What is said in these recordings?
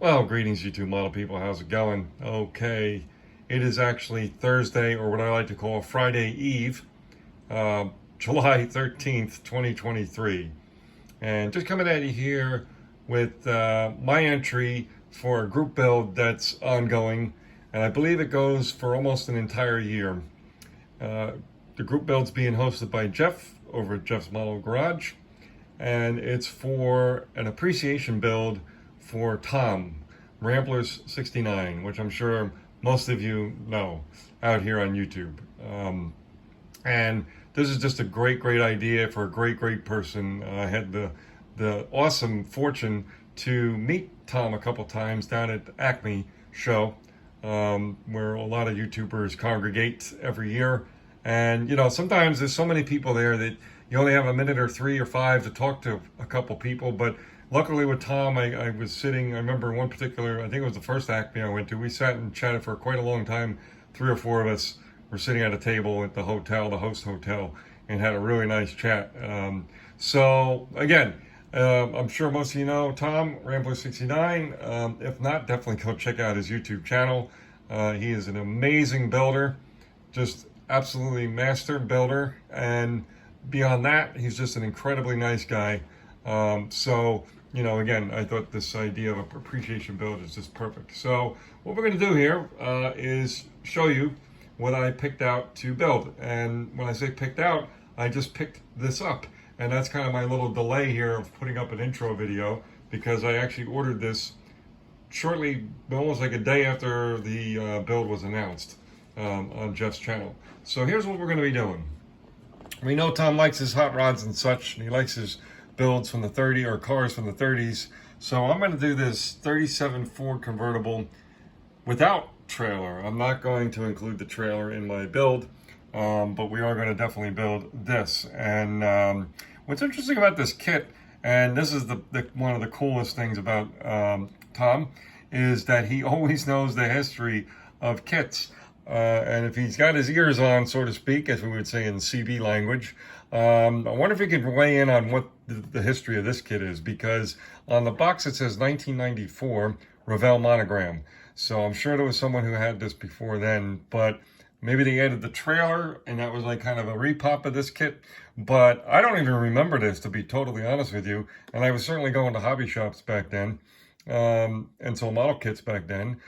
Well, greetings, YouTube model people. How's it going? Okay, it is actually Thursday, or what I like to call Friday Eve, July 13th, 2023. And just coming at you here with my entry for a group build that's ongoing, and I believe it goes for almost an entire year. The group build's being hosted by Jeff over at Jeff's Model Garage, and it's for an appreciation build for Tom, Ramblers69, which I'm sure most of you know out here on YouTube. And this is just a great idea for a great person. I had the awesome fortune to meet Tom a couple times down at the Acme show, where a lot of YouTubers congregate every year. And, you know, sometimes there's so many people there that you only have a minute or 3 or 5 to talk to a couple people. But luckily with Tom, I was sitting, I remember one particular, I think it was the first Acme I went to, we sat and chatted for quite a long time. 3 or 4 of us were sitting at a table at the hotel, the host hotel, and had a really nice chat. So again, I'm sure most of you know Tom, Ramblers69. If not, definitely go check out his YouTube channel. He is an amazing builder, just absolutely master builder, and beyond that, he's just an incredibly nice guy. So, you know, again, I thought this idea of an appreciation build is just perfect. So what we're going to do here is show you what I picked out to build. And when I say picked out, I just picked this up. And that's kind of my little delay here of putting up an intro video, because I actually ordered this shortly, almost like a day after the build was announced on Jeff's channel. So here's what we're going to be doing. We know Tom likes his hot rods and such, and he likes his builds from the 30s or cars from the 30s. So I'm going to do this 37 Ford convertible without trailer. I'm not going to include the trailer in my build, but we are going to definitely build this. And what's interesting about this kit, and this is the one of the coolest things about Tom, is that he always knows the history of kits. And if he's got his ears on, so to speak, as we would say in CB language, I wonder if he could weigh in on what the history of this kit is, because on the box it says 1994 Revell monogram. So I'm sure there was someone who had this before then, but maybe they added the trailer and that was like kind of a repop of this kit. But I don't even remember this, to be totally honest with you. And I was certainly going to hobby shops back then, and sold model kits back then.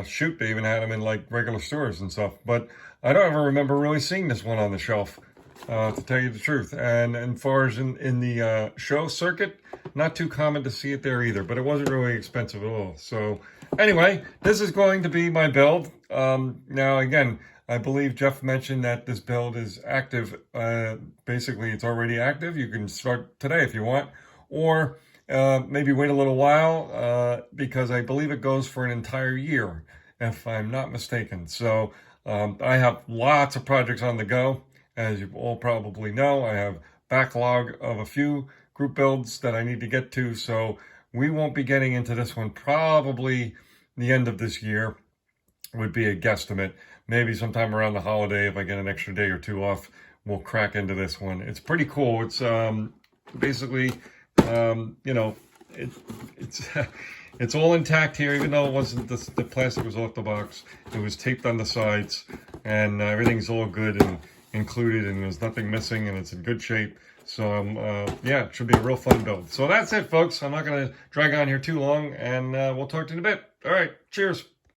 Shoot, they even had them in like regular stores and stuff. But I don't ever remember really seeing this one on the shelf, to tell you the truth. And as far as in the show circuit, not too common to see it there either. But it wasn't really expensive at all. So anyway, this is going to be my build. Now again, I believe Jeff mentioned that this build is active. Basically, it's already active. You can start today if you want, or maybe wait a little while, because I believe it goes for an entire year, if I'm not mistaken. So I have lots of projects on the go, as you all probably know. I have backlog of a few group builds that I need to get to, so we won't be getting into this one probably the end of this year, would be a guesstimate. Maybe sometime around the holiday, if I get an extra day or 2 off, we'll crack into this one. It's pretty cool. It's basically, you know, it's all intact here, even though it wasn't, the plastic was off the box. It was taped on the sides, and everything's all good and included, and there's nothing missing, and it's in good shape. So yeah, it should be a real fun build. So that's it, folks. I'm not going to drag on here too long, and we'll talk to you in a bit. All right, cheers.